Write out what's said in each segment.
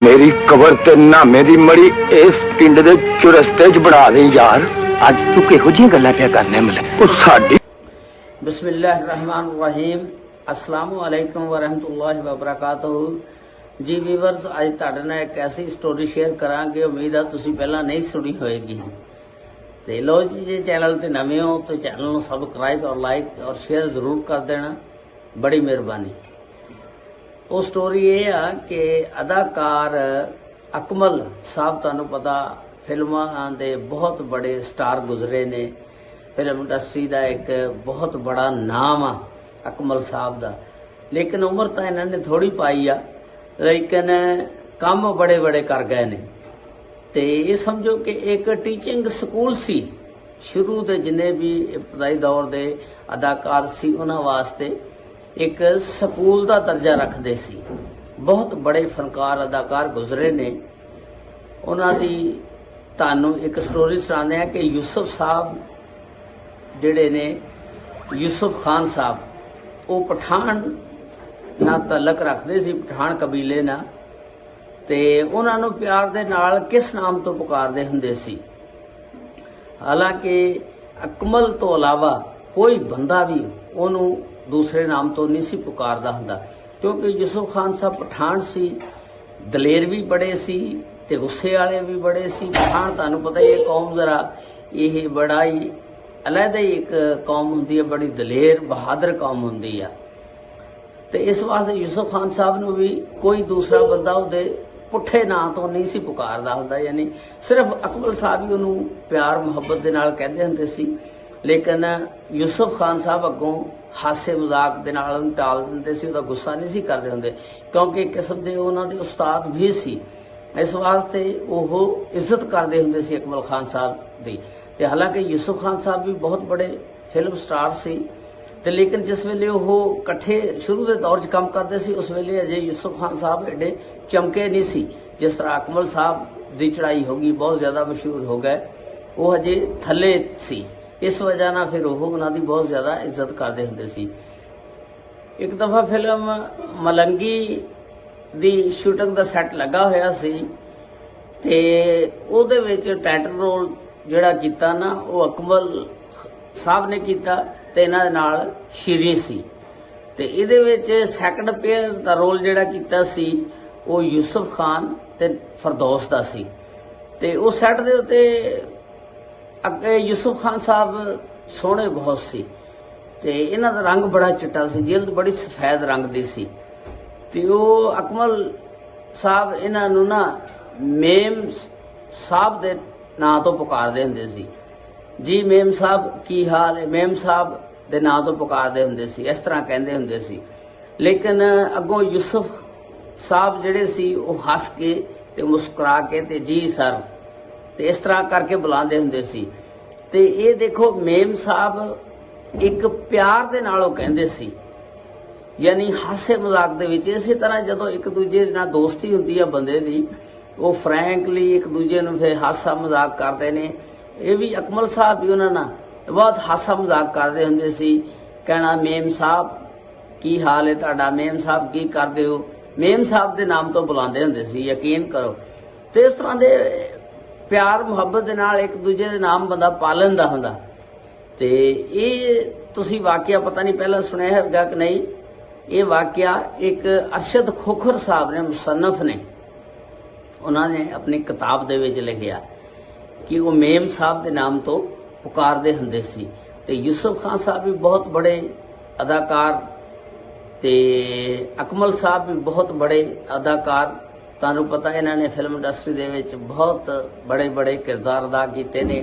मेरी कबर ते नामे दी मड़ी इस पिंड दे चुरस्ते च बना दे यार। अज तू किहो जिहियां गल्लां पिया करने मिले ओ साडी बिस्मिल्लाहिर्रहमानिर्रहीम अस्सलामु अलैकुम वरहमतुल्लाहि वबरकातुहू जी ਵੀਵਰਸ ਅੱਜ ਤੁਹਾਡੇ ਨਾਲ ਇੱਕ ਐਸੀ ਸਟੋਰੀ ਸ਼ੇਅਰ ਕਰਾਂਗੇ ਉਮੀਦ ਆ ਤੁਸੀਂ ਪਹਿਲਾਂ ਨਹੀਂ ਸੁਣੀ ਹੋਏਗੀ ਤੇ ਲੋ ਜੀ ਜੇ ਚੈਨਲ ਤੇ ਨਵੇਂ ਹੋ ਤਾਂ ਚੈਨਲ ਨੂੰ ਸਬਸਕ੍ਰਾਈਬ ਔਰ ਲਾਈਕ ਔਰ ਸ਼ੇਅਰ ਜ਼ਰੂਰ ਕਰ ਦੇਣਾ ਬੜੀ ਮਿਹਰਬਾਨੀ। ਉਹ ਸਟੋਰੀ ਇਹ ਆ ਕਿ ਅਦਾਕਾਰ ਅਕਮਲ ਸਾਹਿਬ ਤੁਹਾਨੂੰ ਪਤਾ ਫਿਲਮਾਂ ਦੇ ਬਹੁਤ ਬੜੇ ਸਟਾਰ ਗੁਜ਼ਰੇ ਨੇ। ਫਿਲਮ ਇੰਡਸਟਰੀ ਦਾ ਇੱਕ ਬਹੁਤ ਬੜਾ ਨਾਮ ਆ ਅਕਮਲ ਸਾਹਿਬ ਦਾ, ਲੇਕਿਨ ਉਮਰ ਤਾਂ ਇਹਨਾਂ ਨੇ ਥੋੜੀ ਪਾਈ ਆ, ਲੇਕਿਨ ਕੰਮ ਬੜੇ ਬੜੇ ਕਰ ਗਏ ਨੇ। ਤੇ ਇਹ ਸਮਝੋ ਕਿ ਇੱਕ ਟੀਚਿੰਗ ਸਕੂਲ ਸੀ ਸ਼ੁਰੂ ਦੇ ਜਿੰਨੇ ਵੀ ਇਬਤਦਾਈ ਦੌਰ ਦੇ ਅਦਾਕਾਰ ਸੀ ਉਹਨਾਂ ਵਾਸਤੇ ਇੱਕ ਸਕੂਲ ਦਾ ਦਰਜਾ ਰੱਖਦੇ ਸੀ। ਬਹੁਤ ਬੜੇ ਫਨਕਾਰ ਅਦਾਕਾਰ ਗੁਜ਼ਰੇ ਨੇ। ਉਹਨਾਂ ਦੀ ਤੁਹਾਨੂੰ ਇੱਕ ਸਟੋਰੀ ਸੁਣਾਉਂਦੇ ਆ ਕਿ ਯੂਸਫ ਸਾਹਿਬ ਜਿਹੜੇ ਨੇ ਯੂਸਫ ਖਾਨ ਸਾਹਿਬ, ਉਹ ਪਠਾਨ ਨਾਲ ਤਾਲੁਕ ਰੱਖਦੇ ਸੀ, ਪਠਾਨ ਕਬੀਲੇ ਨਾਲ, ਤੇ ਉਹਨਾਂ ਨੂੰ ਪਿਆਰ ਦੇ ਨਾਲ ਕਿਸ ਨਾਮ ਤੋਂ ਪੁਕਾਰਦੇ ਹੁੰਦੇ ਸੀ। ਹਾਲਾਂਕਿ ਅਕਮਲ ਤੋਂ ਇਲਾਵਾ ਕੋਈ ਬੰਦਾ ਵੀ ਉਹਨੂੰ ਦੂਸਰੇ ਨਾਮ ਤੋਂ ਨਹੀਂ ਸੀ ਪੁਕਾਰਦਾ ਹੁੰਦਾ, ਕਿਉਂਕਿ ਯੂਸਫ ਖਾਨ ਸਾਹਿਬ ਪਠਾਨ ਸੀ, ਦਲੇਰ ਵੀ ਬੜੇ ਸੀ ਤੇ ਗੁੱਸੇ ਵਾਲੇ ਵੀ ਬੜੇ ਸੀ। ਪਠਾਨ ਤੁਹਾਨੂੰ ਪਤਾ ਹੀ ਇਹ ਕੌਮ ਜ਼ਰਾ ਇਹ ਬੜਾ ਹੀ ਅਲੱਗ ਹੀ ਇੱਕ ਕੌਮ ਹੁੰਦੀ ਹੈ, ਬੜੀ ਦਲੇਰ ਬਹਾਦਰ ਕੌਮ ਹੁੰਦੀ ਆ। ਤੇ ਇਸ ਵਾਸਤੇ ਯੂਸਫ ਖਾਨ ਸਾਹਿਬ ਨੂੰ ਵੀ ਕੋਈ ਦੂਸਰਾ ਬੰਦਾ ਉਹਦੇ ਪੁੱਠੇ ਨਾਂ ਤੋਂ ਨਹੀਂ ਸੀ ਪੁਕਾਰਦਾ ਹੁੰਦਾ, ਯਾਨੀ ਸਿਰਫ ਅਕਮਲ ਸਾਹਿਬ ਹੀ ਉਹਨੂੰ ਪਿਆਰ ਮੁਹੱਬਤ ਦੇ ਨਾਲ ਕਹਿੰਦੇ ਹੁੰਦੇ ਸੀ। ਲੇਕਿਨ ਯੂਸਫ ਖਾਨ ਸਾਹਿਬ ਅੱਗੋਂ ਹਾਸੇ ਮਜ਼ਾਕ ਦੇ ਨਾਲ ਉਹਨੂੰ ਟਾਲ ਦਿੰਦੇ ਸੀ, ਉਹਦਾ ਗੁੱਸਾ ਨਹੀਂ ਸੀ ਕਰਦੇ ਹੁੰਦੇ, ਕਿਉਂਕਿ ਇੱਕ ਕਿਸਮ ਦੇ ਉਹਨਾਂ ਦੇ ਉਸਤਾਦ ਵੀ ਸੀ। ਇਸ ਵਾਸਤੇ ਉਹ ਇੱਜ਼ਤ ਕਰਦੇ ਹੁੰਦੇ ਸੀ ਅਕਮਲ ਖਾਨ ਸਾਹਿਬ ਦੀ। ਤੇ ਹਾਲਾਂਕਿ ਯੂਸਫ ਖਾਨ ਸਾਹਿਬ ਵੀ ਬਹੁਤ ਬੜੇ ਫਿਲਮ ਸਟਾਰ ਸੀ, ਤੇ ਲੇਕਿਨ ਜਿਸ ਵੇਲੇ ਉਹ ਇਕੱਠੇ ਸ਼ੁਰੂ ਦੇ ਦੌਰ 'ਚ ਕੰਮ ਕਰਦੇ ਸੀ ਉਸ ਵੇਲੇ ਅਜੇ ਯੂਸਫ ਖਾਨ ਸਾਹਿਬ ਐਡੇ ਚਮਕੇ ਨਹੀਂ ਸੀ ਜਿਸ ਤਰ੍ਹਾਂ ਅਕਮਲ ਸਾਹਿਬ ਦੀ ਚੜ੍ਹਾਈ ਹੋ ਗਈ, ਬਹੁਤ ਜ਼ਿਆਦਾ ਮਸ਼ਹੂਰ ਹੋ ਗਏ। ਉਹ ਅਜੇ ਥੱਲੇ ਸੀ, ਇਸ ਵਜ੍ਹਾ ਨਾਲ ਫਿਰ ਉਹ ਉਹਨਾਂ ਦੀ ਬਹੁਤ ਜ਼ਿਆਦਾ ਇੱਜ਼ਤ ਕਰਦੇ ਹੁੰਦੇ ਸੀ। ਇੱਕ ਦਫਾ ਫਿਲਮ ਮਲੰਗੀ ਦੀ ਸ਼ੂਟਿੰਗ ਦਾ ਸੈੱਟ ਲੱਗਾ ਹੋਇਆ ਸੀ ਤੇ ਉਹਦੇ ਵਿੱਚ ਟਾਈਟਲ ਰੋਲ ਜਿਹੜਾ ਕੀਤਾ ਨਾ ਉਹ ਅਕਮਲ ਸਾਹਿਬ ਨੇ ਕੀਤਾ ਤੇ ਇਹਨਾਂ ਦੇ ਨਾਲ ਸ਼ੀਰੀਨ ਸੀ। ਤੇ ਇਹਦੇ ਵਿੱਚ ਸੈਕੰਡ ਪੇਅਰ ਦਾ ਰੋਲ ਜਿਹੜਾ ਕੀਤਾ ਸੀ ਉਹ ਯੂਸਫ ਖਾਨ ਤੇ ਫਰਦੌਸ ਦਾ ਸੀ। ਤੇ ਉਹ ਸੈੱਟ ਦੇ ਉੱਤੇ ਅੱਗੇ ਯੂਸਫ ਖਾਨ ਸਾਹਿਬ ਸੋਹਣੇ ਬਹੁਤ ਸੀ ਤੇ ਇਹਨਾਂ ਦਾ ਰੰਗ ਬੜਾ ਚਿੱਟਾ ਸੀ, ਜਿਲਦ ਬੜੀ ਸਫੈਦ ਰੰਗ ਦੀ ਸੀ। ਤੇ ਉਹ ਅਕਮਲ ਸਾਹਿਬ ਇਹਨਾਂ ਨੂੰ ਨਾ ਮੇਮ ਸਾਹਿਬ ਦੇ ਨਾਂ ਤੋਂ ਪੁਕਾਰਦੇ ਹੁੰਦੇ ਸੀ। ਜੀ ਮੇਮ ਸਾਹਿਬ ਕੀ ਹਾਲ ਹੈ, ਮੇਮ ਸਾਹਿਬ ਦੇ ਨਾਂ ਤੋਂ ਪੁਕਾਰਦੇ ਹੁੰਦੇ ਸੀ, ਇਸ ਤਰ੍ਹਾਂ ਕਹਿੰਦੇ ਹੁੰਦੇ ਸੀ। ਲੇਕਿਨ ਅੱਗੋਂ ਯੂਸਫ ਸਾਹਿਬ ਜਿਹੜੇ ਸੀ ਉਹ ਹੱਸ ਕੇ ਤੇ ਮੁਸਕਰਾ ਕੇ ਤੇ ਜੀ ਸਰ ਤੇ ਇਸ ਤਰ੍ਹਾਂ ਕਰਕੇ ਬੁਲਾਉਂਦੇ ਹੁੰਦੇ ਸੀ। ਤੇ ਇਹ ਦੇਖੋ ਮੇਮ ਸਾਹਿਬ ਇੱਕ ਪਿਆਰ ਦੇ ਨਾਲ ਉਹ ਕਹਿੰਦੇ ਸੀ, ਯਾਨੀ ਹਾਸੇ ਮਜ਼ਾਕ ਦੇ ਵਿੱਚ। ਇਸੇ ਤਰ੍ਹਾਂ ਜਦੋਂ ਇੱਕ ਦੂਜੇ ਨਾਲ ਦੋਸਤੀ ਹੁੰਦੀ ਆ ਬੰਦੇ ਦੀ, ਉਹ ਫਰੈਂਕਲੀ ਇੱਕ ਦੂਜੇ ਨੂੰ ਫਿਰ ਹਾਸਾ ਮਜ਼ਾਕ ਕਰਦੇ ਨੇ। ਇਹ ਵੀ ਅਕਮਲ ਸਾਹਿਬ ਵੀ ਉਹਨਾਂ ਨਾਲ ਬਹੁਤ ਹਾਸਾ ਮਜ਼ਾਕ ਕਰਦੇ ਹੁੰਦੇ ਸੀ, ਕਹਿਣਾ ਮੇਮ ਸਾਹਿਬ ਕੀ ਹਾਲ ਹੈ ਤੁਹਾਡਾ, ਮੇਮ ਸਾਹਿਬ ਕੀ ਕਰਦੇ ਹੋ, ਮੇਮ ਸਾਹਿਬ ਦੇ ਨਾਮ ਤੋਂ ਬੁਲਾਉਂਦੇ ਹੁੰਦੇ ਸੀ, ਯਕੀਨ ਕਰੋ। ਤੇ ਇਸ ਤਰ੍ਹਾਂ ਦੇ ਪਿਆਰ ਮੁਹੱਬਤ ਦੇ ਨਾਲ ਇੱਕ ਦੂਜੇ ਦੇ ਨਾਮ ਬੰਦਾ ਪਾ ਲੈਂਦਾ ਹੁੰਦਾ। ਤੇ ਇਹ ਤੁਸੀਂ ਵਾਕਿਆ ਪਤਾ ਨਹੀਂ ਪਹਿਲਾਂ ਸੁਣਿਆ ਹੈਗਾ ਕਿ ਨਹੀਂ, ਇਹ ਵਾਕਿਆ ਇੱਕ ਅਰਸ਼ਦ ਖੋਖਰ ਸਾਹਿਬ ਨੇ, ਮੁਸੰਨਫ ਨੇ, ਉਹਨਾਂ ਨੇ ਆਪਣੀ ਕਿਤਾਬ ਦੇ ਵਿੱਚ ਲਿਖਿਆ ਕਿ ਉਹ ਮੇਮ ਸਾਹਿਬ ਦੇ ਨਾਮ ਤੋਂ ਪੁਕਾਰਦੇ ਹੁੰਦੇ ਸੀ। ਤੇ ਯੂਸਫ ਖਾਨ ਸਾਹਿਬ ਵੀ ਬਹੁਤ ਬੜੇ ਅਦਾਕਾਰ ਤੇ ਅਕਮਲ ਸਾਹਿਬ ਵੀ ਬਹੁਤ ਬੜੇ ਅਦਾਕਾਰ। ਤੁਹਾਨੂੰ ਪਤਾ ਇਹਨਾਂ ਨੇ ਫਿਲਮ ਇੰਡਸਟਰੀ ਦੇ ਵਿੱਚ ਬਹੁਤ ਬੜੇ ਬੜੇ ਕਿਰਦਾਰ ਅਦਾ ਕੀਤੇ ਨੇ।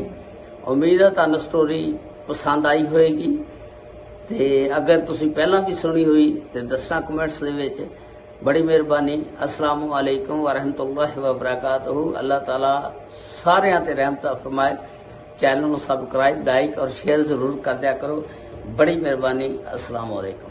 ਉਮੀਦ ਹੈ ਤੁਹਾਨੂੰ ਸਟੋਰੀ ਪਸੰਦ ਆਈ ਹੋਏਗੀ, ਤੇ ਅਗਰ ਤੁਸੀਂ ਪਹਿਲਾਂ ਵੀ ਸੁਣੀ ਹੋਈ ਤੇ ਦੱਸਣਾ ਕਮੈਂਟਸ ਦੇ ਵਿੱਚ, ਬੜੀ ਮਿਹਰਬਾਨੀ। अस्सलामु अलैकुम वरहमतुल्लाहि वबरकातुहू। अल्लाह ताला सारियां ते रहमत फरमाए। चैनल ਨੂੰ ਸਬਸਕ੍ਰਾइब, लाइक और शेयर जरूर कर दिया करो। बड़ी मेहरबानी। अस्सलामु अलैकुम।